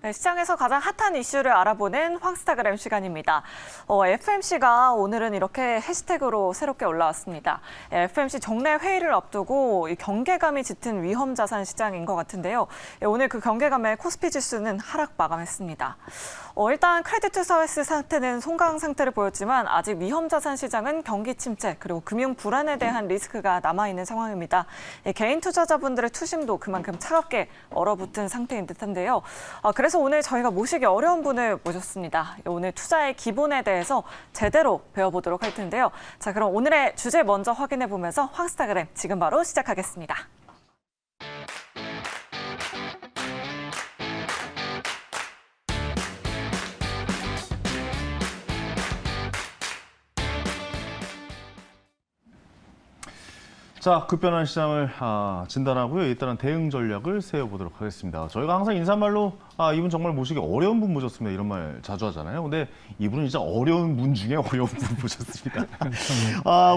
네, 시장에서 가장 핫한 이슈를 알아보는 황스타그램 시간입니다. FMC가 오늘은 이렇게 해시태그로 새롭게 올라왔습니다. FMC 정례 회의를 앞두고 이 경계감이 짙은 위험 자산 시장인 것 같은데요. 오늘 그 경계감에 코스피 지수는 하락 마감했습니다. 일단 크레디트 서비스 상태는 송강 상태를 보였지만 아직 위험 자산 시장은 경기 침체 그리고 금융 불안에 대한 리스크가 남아있는 상황입니다. 개인 투자자분들의 투심도 그만큼 차갑게 얼어붙은 상태인 듯한데요. 그래서 오늘 저희가 모시기 어려운 분을 모셨습니다. 오늘 투자의 기본에 대해서 제대로 배워보도록 할 텐데요. 자, 그럼 오늘의 주제 먼저 확인해 보면서 황스타그램 지금 바로 시작하겠습니다. 자, 급변한 시장을 진단하고요. 일단은 대응 전략을 세워보도록 하겠습니다. 저희가 항상 인사말로 이분 정말 모시기 어려운 분 모셨습니다. 이런 말 자주 하잖아요. 근데 이분은 진짜 어려운 분 중에 어려운 분 모셨습니다.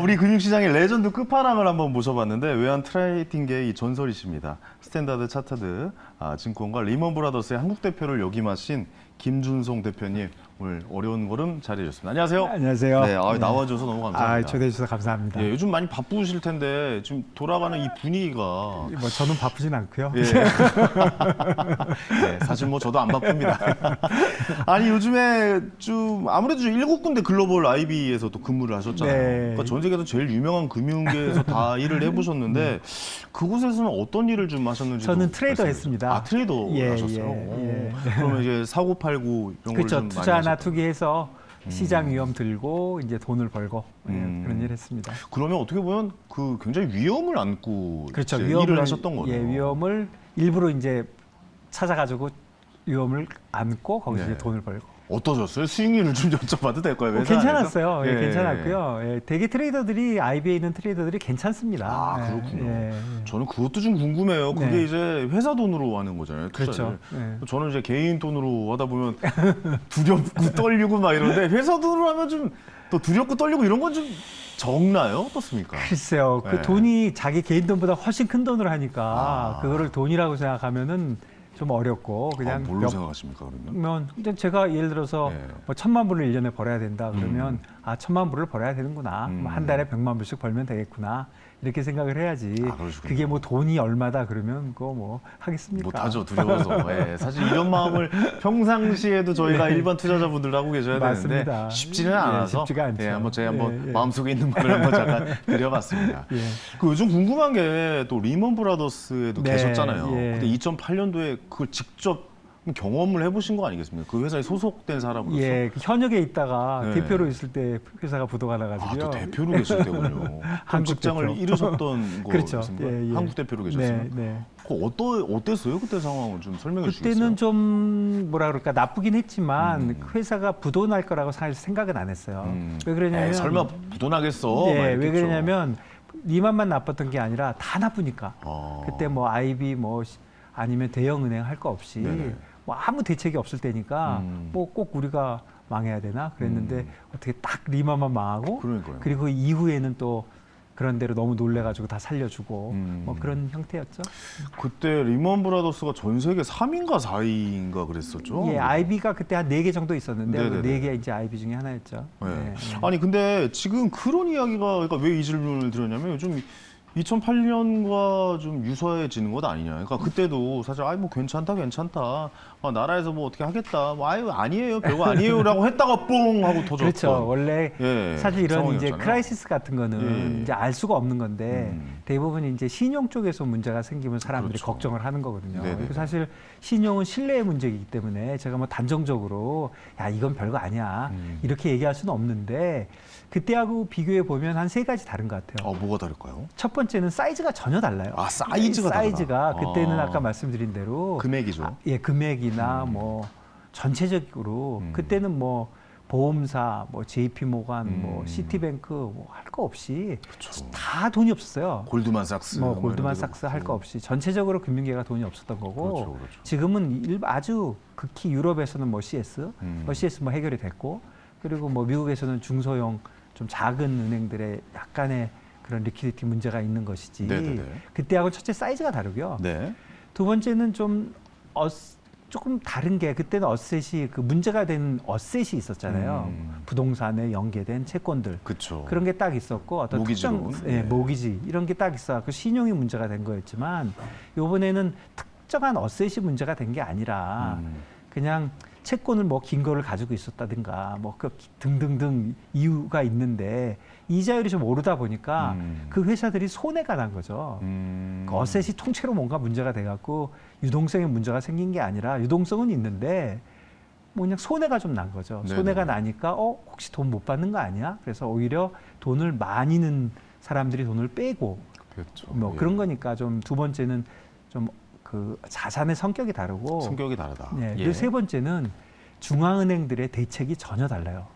우리 금융시장의 레전드 끝판왕을 한번 모셔봤는데 외환 트레이딩계의 전설이십니다. 스탠다드 차터드 증권과 리먼브라더스의 한국 대표를 역임하신 김준송 대표님, 오늘 어려운 걸음 자리해 주셨습니다. 안녕하세요. 안녕하세요. 네, 나와주셔서 너무 감사합니다. 초대해 주셔서 감사합니다. 예, 요즘 많이 바쁘실 텐데 지금 돌아가는 이 분위기가 뭐 저는 바쁘진 않고요. 예. 네, 사실 뭐 저도 안 바쁩니다. 아니 요즘에 좀 아무래도 좀 7군데 글로벌 IB에서 또 근무를 하셨잖아요. 네. 그러니까 전 세계에서 제일 유명한 금융계에서 다 일을 해보셨는데 그곳에서는 어떤 일을 좀 하셨는지 저는 트레이더 했습니다. 트레이더 하셨어요? 그러면 이제 사고 팔고 이런 걸 그렇죠. 좀 투자나 투기해서 시장 위험 들고 이제 돈을 벌고 그런 일 했습니다. 그러면 어떻게 보면 그 굉장히 위험을 안고 그렇죠. 일을 하셨던 거네요. 위험을 일부러 이제 찾아가지고 위험을 안고 거기서 이제 돈을 벌고. 어떠셨어요? 수익률을 좀 여쭤봐도 될까요? 괜찮았어요. 괜찮았고요. 대기 트레이더들이 IB에 있는 트레이더들이 괜찮습니다. 그렇군요. 저는 그것도 좀 궁금해요. 그게 이제 회사 돈으로 하는 거잖아요. 투자를. 그렇죠. 저는 이제 개인 돈으로 하다 보면 두렵고 떨리고 막 이러는데 회사 돈으로 하면 좀 또 두렵고 떨리고 이런 건 좀 적나요? 어떻습니까? 글쎄요. 그 돈이 자기 개인 돈보다 훨씬 큰 돈으로 하니까 그거를 돈이라고 생각하면은 좀 어렵고 그냥 뭘로 생각하십니까 그러면? 근데 제가 예를 들어서 뭐 1,000만 불을 1년에 벌어야 된다 그러면 1,000만 불을 벌어야 되는구나. 뭐 한 달에 100만 불씩 벌면 되겠구나. 이렇게 생각을 해야지. 그게 뭐 돈이 얼마다 그러면 그거 뭐 하겠습니까? 못하죠. 두려워서. 사실 이런 마음을 평상시에도 저희가 일반 투자자분들 하고 계셔야 맞습니다. 되는데 쉽지는 않아서 쉽지가 않죠. 제가 한번 마음속에 있는 말을 한번 잠깐 드려봤습니다. 그 요즘 궁금한 게 또 리먼 브라더스에도 계셨잖아요. 근데 2008년도에 그걸 직접 경험을 해보신 거 아니겠습니까? 그 회사에 소속된 사람으로서. 그 현역에 있다가 대표로 있을 때 회사가 부도가 나가지고요. 또 대표로 계실 때군요. 한국 직장을 대표. 잃으셨던 그렇죠. 거였습니까? 한국 대표로 계셨어요. 어땠어요? 그때 상황을 좀 설명해 주시겠어요? 그때는 좀 뭐라 그럴까 나쁘긴 했지만 그 회사가 부도 날 거라고 사실 생각은 안 했어요. 왜 그러냐면 설마 부도 나겠어? 왜 그러냐면 리만만 나빴던 게 아니라 다 나쁘니까. 그때 뭐 IB 뭐 아니면 대형은행 할 거 없이 뭐 아무 대책이 없을 때니까 뭐 꼭 우리가 망해야 되나 그랬는데 어떻게 딱 리만만 망하고 그러니까요. 그리고 이후에는 또 그런 대로 너무 놀래가지고 다 살려주고 뭐 그런 형태였죠. 그때 리먼 브라더스가 전 세계 3위인가 4위인가 그랬었죠? IB가 그때 한 4개 정도 있었는데 그 4개 이제 IB 중에 하나였죠. 아니 근데 지금 그런 이야기가 그러니까 왜 이 질문을 드렸냐면 요즘 2008년과 좀 유사해지는 것 아니냐. 그러니까 그때도 사실 뭐 괜찮다. 나라에서 뭐 어떻게 하겠다. 뭐 아니에요. 별거 아니에요라고 했다가 뽕 하고 터졌던. 그렇죠. 원래 사실 이런 이제 크라이시스 같은 거는 이제 알 수가 없는 건데 대부분 이제 신용 쪽에서 문제가 생기면 사람들이 걱정을 하는 거거든요. 그리고 사실 신용은 신뢰의 문제이기 때문에 제가 뭐 단정적으로 야 이건 별거 아니야 이렇게 얘기할 수는 없는데 그때하고 비교해 보면 한 3가지 다른 것 같아요. 뭐가 다를까요? 첫 번째는 사이즈가 전혀 달라요. 사이즈가 그때는 아까 말씀드린 대로 금액이죠. 금액이나 뭐 전체적으로 그때는 뭐 보험사, 뭐 JP모간, 뭐 시티뱅크 뭐 할 거 없이 다 돈이 없었어요. 골드만삭스, 골드만삭스 할 거 없이 전체적으로 금융계가 돈이 없었던 거고 지금은 아주 극히 유럽에서는 뭐 CS 뭐 해결이 됐고 그리고 뭐 미국에서는 중소형 좀 작은 은행들의 약간의 그런 리퀴디티 문제가 있는 것이지. 그때하고 첫째 사이즈가 다르고요. 두 번째는 좀 조금 다른 게 그때는 어셋이 그 문제가 된 어셋이 있었잖아요. 부동산에 연계된 채권들. 그쵸. 그런 게 딱 있었고 어떤 모기지로. 특정 모기지 이런 게 딱 있어. 그 신용이 문제가 된 거였지만 이번에는 특정한 어셋이 문제가 된 게 아니라 그냥 채권을 뭐 긴 거를 가지고 있었다든가 뭐 그 등등등 이유가 있는데 이자율이 좀 오르다 보니까 그 회사들이 손해가 난 거죠. 그 어셋이 통째로 뭔가 문제가 돼갖고 유동성에 문제가 생긴 게 아니라 유동성은 있는데 뭐 그냥 손해가 좀 난 거죠. 네네. 손해가 나니까 혹시 돈 못 받는 거 아니야? 그래서 오히려 돈을 많이 는 사람들이 돈을 빼고 그렇죠. 뭐 예. 그런 거니까 좀 두 번째는 좀 그 자산의 성격이 다르고 성격이 다르다. 네, 예. 그리고 세 번째는 중앙은행들의 대책이 전혀 달라요.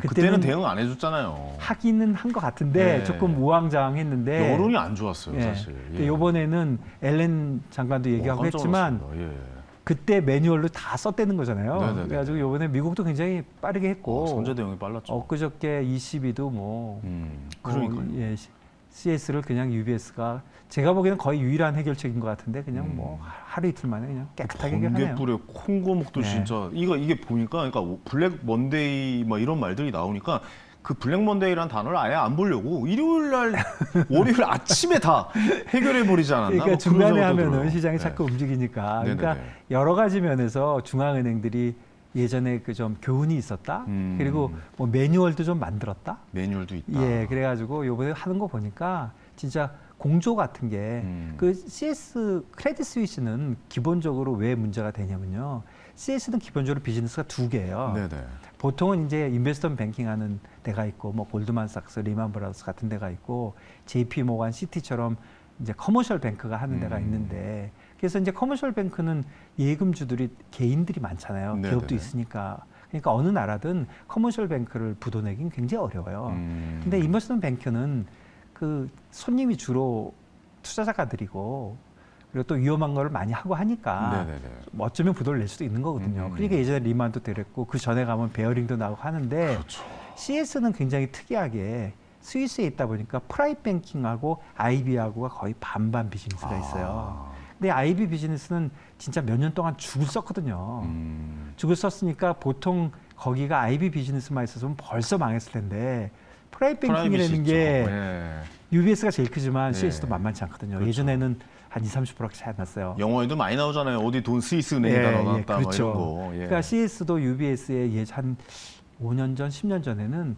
그때는 대응 안 해줬잖아요. 하기는 한 것 같은데 네. 조금 우왕좌왕했는데 여론이 안 좋았어요, 사실. 예. 이번에는 앨런 장관도 얘기하고 깜짝 했지만 놀랐습니다. 예. 그때 매뉴얼로 다 썼다는 거잖아요. 네네네. 그래가지고 이번에 미국도 굉장히 빠르게 했고 선제 대응이 빨랐죠. 엊그저께 ECB도 뭐 그러니까요. CS를 그냥 UBS가 제가 보기에는 거의 유일한 해결책인 것 같은데 그냥 뭐 하루 이틀 만에 그냥 깨끗하게 해결하네요. 번개불에 콩고목도 네. 진짜 이게 보니까 그러니까 블랙 먼데이 막 이런 말들이 나오니까 그 블랙 먼데이라는 단어를 아예 안 보려고 일요일 날 월요일 아침에 다 해결해 버리지 않았나? 그러니까 뭐 중간에 그런 생각도 하면은 들어요. 시장이 네. 자꾸 움직이니까 그러니까 네네네. 여러 가지 면에서 중앙은행들이 예전에 그 좀 교훈이 있었다. 그리고 뭐 매뉴얼도 좀 만들었다. 매뉴얼도 있다. 예, 그래가지고 요번에 하는 거 보니까 진짜 공조 같은 게 그 CS 크레딧 스위스는 기본적으로 왜 문제가 되냐면요. CS는 기본적으로 비즈니스가 두 개예요. 네네. 보통은 이제 인베스트먼트 뱅킹하는 데가 있고 뭐 골드만삭스, 리만 브라더스 같은 데가 있고 JP 모간, 시티처럼 이제 커머셜 뱅크가 하는 데가 있는데 그래서 이제 커머셜 뱅크는 예금주들이 개인들이 많잖아요. 네네네. 기업도 있으니까. 그러니까 어느 나라든 커머셜 뱅크를 부도내긴 굉장히 어려워요. 근데 인베스트먼트 뱅크는 그 손님이 주로 투자자가들이고 그리고 또 위험한 거를 많이 하고 하니까 네네네. 뭐 어쩌면 부도를 낼 수도 있는 거거든요. 그러니까 예전에 리만도 그랬고 그 전에 가면 베어링도 나오고 하는데 그렇죠. CS는 굉장히 특이하게 스위스에 있다 보니까 프라이빗 뱅킹하고 IB하고가 거의 반반 비즈니스가 있어요. 근데 IB 비즈니스는 진짜 몇 년 동안 죽을 썼거든요. 죽을 썼으니까 보통 거기가 IB 비즈니스만 있었으면 벌써 망했을 텐데 프라이빗 뱅킹이라는 게 네. UBS가 제일 크지만 네. CS도 만만치 않거든요. 그렇죠. 예전에는 한 20-30%가 차이 안 났어요. 영화에도 많이 나오잖아요. 어디 돈 스위스 은행에다 넣어놨다 그렇죠. 뭐 이런 거. 예. 그러니까 CS도 UBS에 한 5년 전, 10년 전에는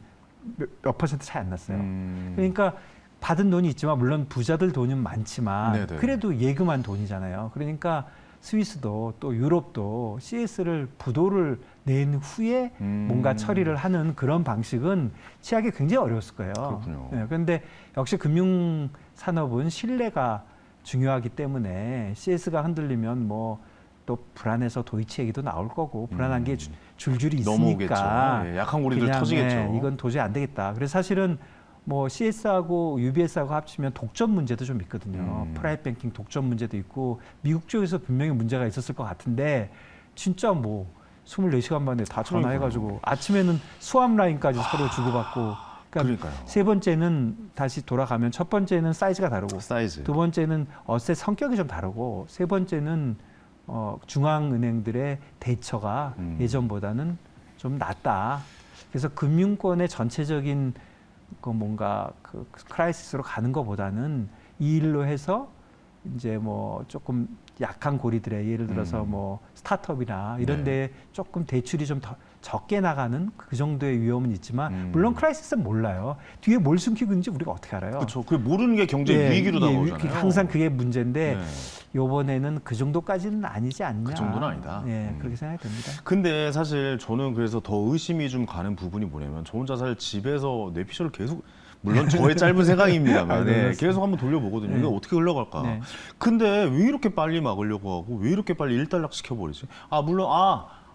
몇 퍼센트 차이 안 났어요. 그러니까 받은 돈이 있지만 물론 부자들 돈은 많지만 네네. 그래도 예금한 돈이잖아요. 그러니까 스위스도 또 유럽도 CS를 부도를 낸 후에 뭔가 처리를 하는 그런 방식은 취하기 굉장히 어려웠을 거예요. 그렇군요. 그런데 역시 금융 산업은 신뢰가 중요하기 때문에 CS가 흔들리면 뭐 또 불안해서 도이치 얘기도 나올 거고 불안한 게 줄줄이 넘어오겠죠. 있으니까 예, 약한 고리들 그냥, 터지겠죠. 이건 도저히 안 되겠다. 그래서 사실은 뭐 CS하고 UBS하고 합치면 독점 문제도 좀 있거든요. 프라이빗 뱅킹 독점 문제도 있고 미국 쪽에서 분명히 문제가 있었을 것 같은데 진짜 뭐 24시간 만에 다 전화해가지고 아침에는 수압 라인까지 서로 주고받고 그러니까요. 세 번째는 다시 돌아가면 첫 번째는 사이즈가 다르고 사이즈. 두 번째는 어셋 성격이 좀 다르고 세 번째는 중앙은행들의 대처가 예전보다는 좀 낫다. 그래서 금융권의 전체적인 그 뭔가 그 크라이시스로 가는 것보다는 이 일로 해서 이제 뭐 조금 약한 고리들의 예를 들어서 뭐 스타트업이나 이런 데에 조금 대출이 좀 더 적게 나가는 그 정도의 위험은 있지만 물론 크라이시스는 몰라요. 뒤에 뭘 숨기고 있는지 우리가 어떻게 알아요? 그렇죠. 그 모르는 게 경제 위기로 다가오잖아요. 항상 그게 문제인데 요번에는 그 정도까지는 아니지 않냐. 그 정도는 아니다. 그렇게 생각이 듭니다. 근데 사실 저는 그래서 더 의심이 좀 가는 부분이 뭐냐면 저 혼자 사실 집에서 뇌피셜을 계속 물론 저의 짧은 생각입니다만 계속 한번 돌려보거든요. 이게 어떻게 흘러갈까. 근데 왜 이렇게 빨리 막으려고 하고 왜 이렇게 빨리 일단락 시켜버리지? 물론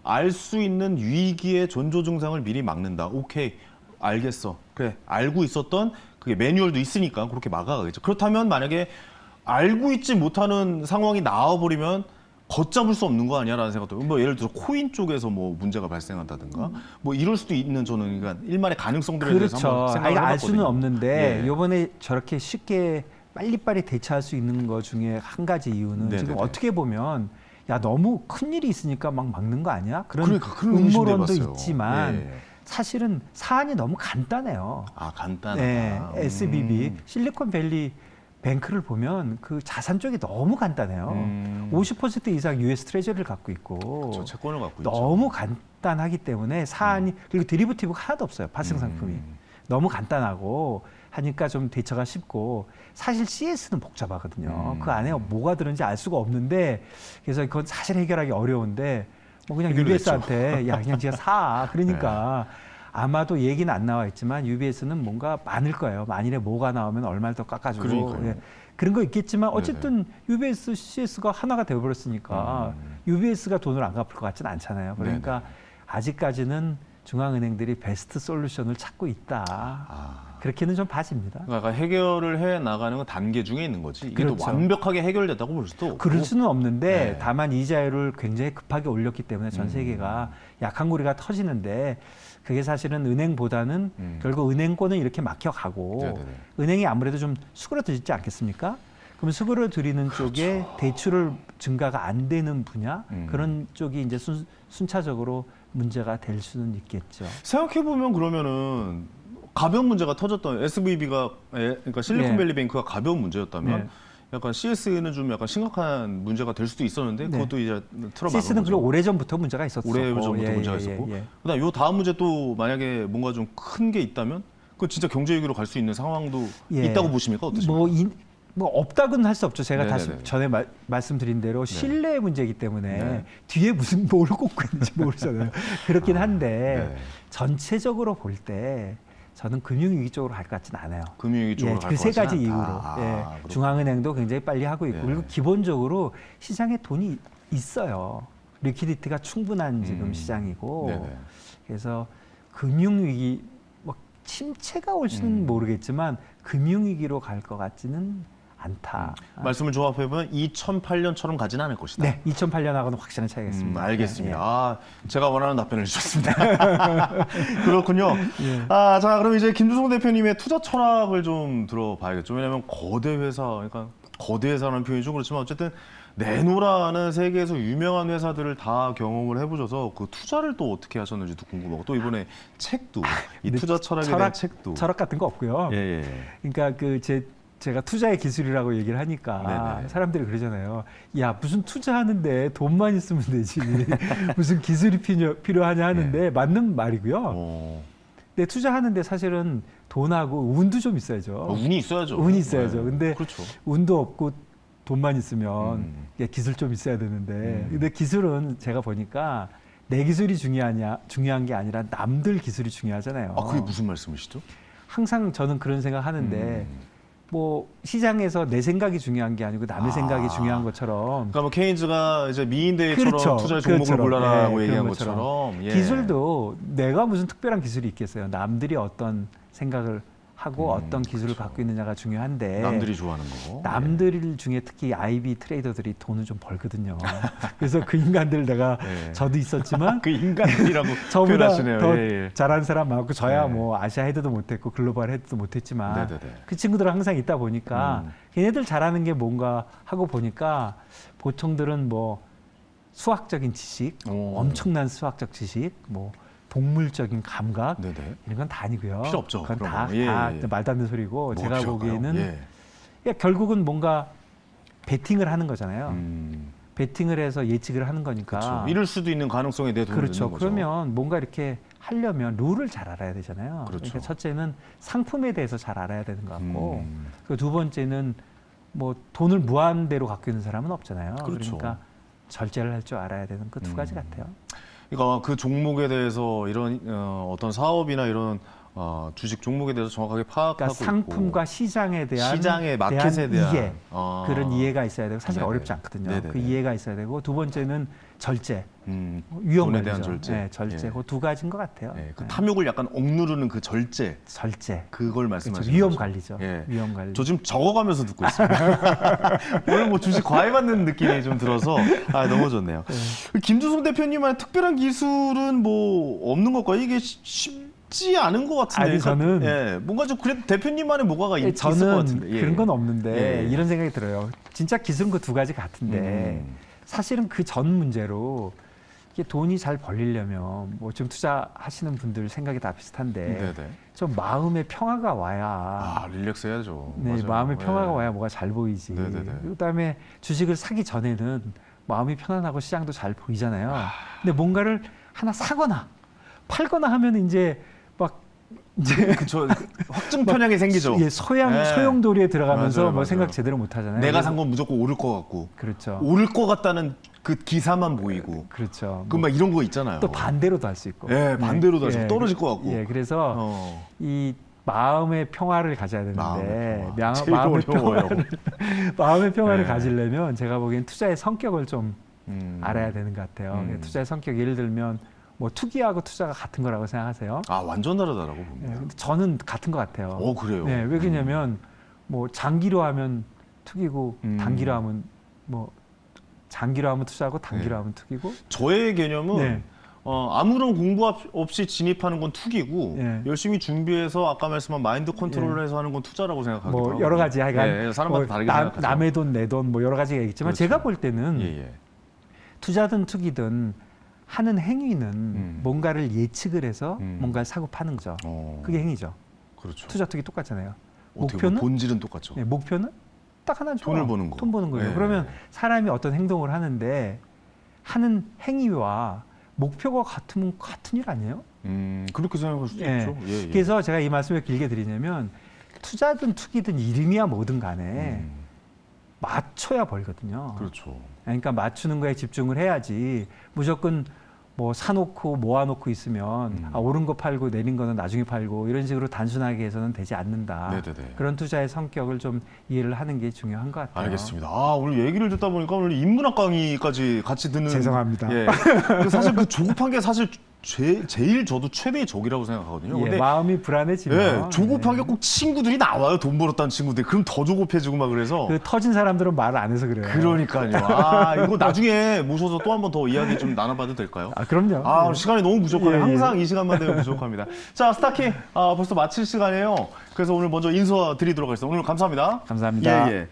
알 수 있는 위기의 전조 증상을 미리 막는다. 오케이, 알겠어. 그래, 알고 있었던 그게 매뉴얼도 있으니까 그렇게 막아가겠죠. 그렇다면 만약에 알고 있지 못하는 상황이 나와버리면 걷잡을 수 없는 거 아니야라는 생각도. 뭐 예를 들어 코인 쪽에서 뭐 문제가 발생한다든가 뭐 이럴 수도 있는 저는 그러니까 일만의 가능성들에 대해서 한번 생각을 해봤거든요. 알 수는 없는데 이번에 저렇게 쉽게 빨리빨리 대처할 수 있는 것 중에 한 가지 이유는 지금 어떻게 보면 야 너무 큰 일이 있으니까 막 막는 거 아니야? 그런 그러니까, 그런 의심도 음모론도 해봤어요. 있지만 예. 사실은 사안이 너무 간단해요. 아, 간단하다. 네, SBB 실리콘밸리 뱅크를 보면 그 자산 쪽이 너무 간단해요. 50% 이상 US 트레저리를 갖고 있고 저 채권을 갖고 있죠. 너무 간단하기 때문에 사안이 그리고 데리버티브가 하나도 없어요. 파생 상품이. 너무 간단하고 하니까 좀 대처가 쉽고 사실 CS는 복잡하거든요. 그 안에 뭐가 들은지 알 수가 없는데 그래서 그건 사실 해결하기 어려운데 뭐 그냥 UBS한테 야 그냥 지가 사. 그러니까 아마도 얘기는 안 나와 있지만 UBS는 뭔가 많을 거예요. 만일에 뭐가 나오면 얼마를 더 깎아주고 예. 그런 거 있겠지만 어쨌든 UBS, CS가 하나가 되어버렸으니까 UBS가 돈을 안 갚을 것 같지는 않잖아요. 그러니까 아직까지는 중앙은행들이 베스트 솔루션을 찾고 있다. 그렇게는 좀 봐집니다. 그러니까 해결을 해 나가는 건 단계 중에 있는 거지. 이게 그렇죠. 또 완벽하게 해결됐다고 볼 수도 없고. 그럴 수는 없는데 네. 다만 이자율을 굉장히 급하게 올렸기 때문에 전 세계가 약한 고리가 터지는데 그게 사실은 은행보다는 결국 은행권은 이렇게 막혀가고 네네네. 은행이 아무래도 좀 수그러들지 않겠습니까? 그러면 수그러들이는 쪽에 대출을 증가가 안 되는 분야 그런 쪽이 이제 순차적으로 문제가 될 수는 있겠죠. 생각해 보면 그러면은 가벼운 문제가 터졌던 SVB가 그러니까 실리콘밸리 뱅크가 가벼운 문제였다면 약간 CS는 좀 약간 심각한 문제가 될 수도 있었는데 그것도 이제 틀어막은 CS는 거죠. 그리고 오래전부터 문제가 있었고 오래전부터 문제가 있었고 그다음 요 다음 문제 또 만약에 뭔가 좀 큰 게 있다면 그 진짜 경제 위기로 갈 수 있는 상황도 있다고 보십니까? 어떠십니까? 뭐 없다고는 할 수 없죠. 제가 네네네. 다시 전에 말씀드린 대로 신뢰의 문제이기 때문에 네. 뒤에 무슨 뭘 꽂고 있는지 모르잖아요. 그렇긴 한데 전체적으로 볼 때 저는 금융위기 쪽으로 갈 것 같지는 않아요. 금융위기 쪽으로 갈 그 것 세 같지는 가지 이유로. 않다. 중앙은행도 굉장히 빨리 하고 있고 그리고 기본적으로 시장에 돈이 있어요. 리퀴디티가 충분한 지금 시장이고 네네. 그래서 금융위기 뭐 침체가 올지는 모르겠지만 금융위기로 갈 것 같지는 않다. 말씀을 조합해보면 2008년처럼 가지는 않을 것이다. 네, 2008년하고는 확실한 차이가 있습니다. 알겠습니다. 예. 아, 제가 원하는 답변을 주셨습니다. 그렇군요. 아, 자, 그럼 이제 김주성 대표님의 투자 철학을 좀 들어봐야겠죠. 왜냐하면 거대 회사, 그러니까 거대 회사라는 표현이 좀 그렇지만 어쨌든 네노라는 세계에서 유명한 회사들을 다 경험을 해보셔서 그 투자를 또 어떻게 하셨는지도 궁금하고 또 이번에 책도 이 투자 철학에 대한 책도 철학 같은 거 없고요. 예. 그러니까 제가 투자의 기술이라고 얘기를 하니까 네네. 사람들이 그러잖아요. 야 무슨 투자하는데 돈만 있으면 되지 무슨 기술이 필요하냐 하는데 맞는 말이고요. 근데 투자하는데 사실은 돈하고 운도 좀 있어야죠. 운이 있어야죠. 운이 있어야죠. 근데 그렇죠. 운도 없고 돈만 있으면 기술 좀 있어야 되는데 근데 기술은 제가 보니까 내 기술이 중요한 게 아니라 남들 기술이 중요하잖아요. 아, 그게 무슨 말씀이시죠? 항상 저는 그런 생각 하는데 뭐 시장에서 내 생각이 중요한 게 아니고 남의 생각이 중요한 것처럼 그러니까 뭐 케인즈가 이제 미인대회처럼 그렇죠. 투자 종목을 그렇죠. 골라라고 예, 얘기한 그런 것처럼 기술도 내가 무슨 특별한 기술이 있겠어요. 남들이 어떤 생각을 하고 어떤 기술을 갖고 있느냐가 중요한데 남들이 좋아하는 거. 남들 중에 특히 IB 트레이더들이 돈을 좀 벌거든요. 그래서 그 인간들 내가 저도 있었지만 그 인간이라고 저보다 표현하시네요. 더 잘하는 사람 많고 저야 뭐 아시아 헤드도 못했고 글로벌 헤드도 못했지만 그 친구들은 항상 있다 보니까 걔네들 잘하는 게 뭔가 하고 보니까 보통들은 뭐 수학적인 지식, 엄청난 수학적 지식, 뭐 동물적인 감각 이런 건 다 아니고요. 필요 없죠. 그건 그런 다 거. 말도 안 되는 소리고 제가 필요할까요? 보기에는 결국은 뭔가 베팅을 하는 거잖아요. 베팅을 해서 예측을 하는 거니까. 그렇죠. 이럴 수도 있는 가능성에 대해 돈을 그렇죠. 넣는 거죠. 그러면 뭔가 이렇게 하려면 룰을 잘 알아야 되잖아요. 그렇죠. 그러니까 첫째는 상품에 대해서 잘 알아야 되는 것 같고 그 두 번째는 뭐 돈을 무한대로 갖고 있는 사람은 없잖아요. 그렇죠. 그러니까 절제를 할 줄 알아야 되는 그 두 가지 같아요. 그러니까 그 종목에 대해서 이런 어떤 사업이나 이런 주식 종목에 대해서 정확하게 파악하고 그러니까 상품과 있고. 시장에 대한 시장의 마켓에 대한 이해 그런 이해가 있어야 되고 사실 네네. 어렵지 않거든요. 네네네. 그 이해가 있어야 되고 두 번째는 절제, 돈에 위험 관리죠. 대한 절제. 네, 절제. 그 두 가지인 것 같아요. 그 탐욕을 약간 억누르는 그 절제. 그걸 그렇죠. 말씀하시는 위험 거죠. 관리죠. 위험 관리. 저 지금 적어가면서 듣고 있습니다. 오늘 뭐 주식 과외받는 느낌이 좀 들어서 너무 좋네요. 김주성 대표님만의 특별한 기술은 뭐 없는 것과요? 이게 쉽지 않은 것 같은데. 아니 저는 뭔가 좀 그래도 대표님만의 뭐가가 있을 것 같은데. 그런 건 없는데 이런 생각이 들어요. 진짜 기술은 그 두 가지 같은데 사실은 그 전 문제로 이게 돈이 잘 벌리려면 뭐 지금 투자하시는 분들 생각이 다 비슷한데 네네. 좀 마음의 평화가 와야 릴렉스 해야죠. 네, 맞아요. 마음의 평화가 네. 와야 뭐가 잘 보이지. 네네네. 그다음에 주식을 사기 전에는 마음이 편안하고 시장도 잘 보이잖아요. 근데 뭔가를 하나 사거나 팔거나 하면 이제 막 이제 그쵸. 확증 편향이 생기죠. 예, 네. 소용돌이에 들어가면서 맞아요, 뭐 맞아요. 생각 제대로 못 하잖아요. 내가 산 건 무조건 오를 것 같고. 그렇죠. 오를 것 같다는 그 기사만 보이고. 그렇죠. 그 막 이런 거 있잖아요. 또 반대로도 할 수 있고. 예, 반대로도 할 수 있고. 떨어질 것 같고. 예, 그래서 이 마음의 평화를 가져야 되는데 마음의 평화를 네. 가지려면 제가 보기엔 투자의 성격을 좀 알아야 되는 것 같아요. 투자의 성격 예를 들면 뭐 투기하고 투자가 같은 거라고 생각하세요? 완전 다르다라고 네, 봅니다. 근데 저는 같은 것 같아요. 그래요? 네, 왜 그러냐면 뭐 장기로 하면 투기고 단기로 하면 뭐 장기로 하면 투자하고 단기로 하면 투기고. 저의 개념은 네. 아무런 공부 없이 진입하는 건 투기고 네. 열심히 준비해서 아까 말씀한 마인드 컨트롤을 해서 하는 건 투자라고 생각하기도 하고. 뭐 여러 가지 하여간 사람마다 다르게 생각하죠. 남의 돈, 내 돈 뭐 여러 가지가 있지만 그렇죠. 제가 볼 때는 예. 투자든 투기든 하는 행위는 뭔가를 예측을 해서 뭔가를 사고 파는 거죠. 그게 행위죠. 그렇죠. 투자 투기 똑같잖아요. 어떻게 목표는 보면 본질은 똑같죠. 네, 목표는 딱 하나죠. 돈을 버는 거. 돈 버는 거예요. 네. 그러면 사람이 어떤 행동을 하는데 하는 행위와 목표가 같으면 같은 일 아니에요? 그렇게 생각할 수도 예. 있죠. 예. 그래서 제가 이 말씀을 길게 드리냐면 투자든 투기든 이름이야 뭐든 간에 맞춰야 벌거든요. 그렇죠. 그러니까 맞추는 거에 집중을 해야지 무조건 뭐 사놓고 모아놓고 있으면 오른 거 팔고 내린 거는 나중에 팔고 이런 식으로 단순하게 해서는 되지 않는다. 네네네. 그런 투자의 성격을 좀 이해를 하는 게 중요한 것 같아요. 알겠습니다. 오늘 얘기를 듣다 보니까 오늘 인문학 강의까지 같이 듣는. 죄송합니다. 예. 사실 그 조급한 게 사실 제일 저도 최대의 적이라고 생각하거든요. 예, 근데 마음이 불안해지면 조급한 게 꼭 친구들이 나와요. 돈 벌었다는 친구들이. 그럼 더 조급해지고 막 그래서. 그 터진 사람들은 말을 안 해서 그래요. 그러니까요. 이거 나중에 모셔서 또 한 번 더 이야기 좀 나눠봐도 될까요? 그럼요. 오늘 시간이 너무 부족하네요. 예. 항상 이 시간만 되면 부족합니다. 자, 스타킹 벌써 마칠 시간이에요. 그래서 오늘 먼저 인사드리도록 하겠습니다. 오늘 감사합니다. 감사합니다. 예.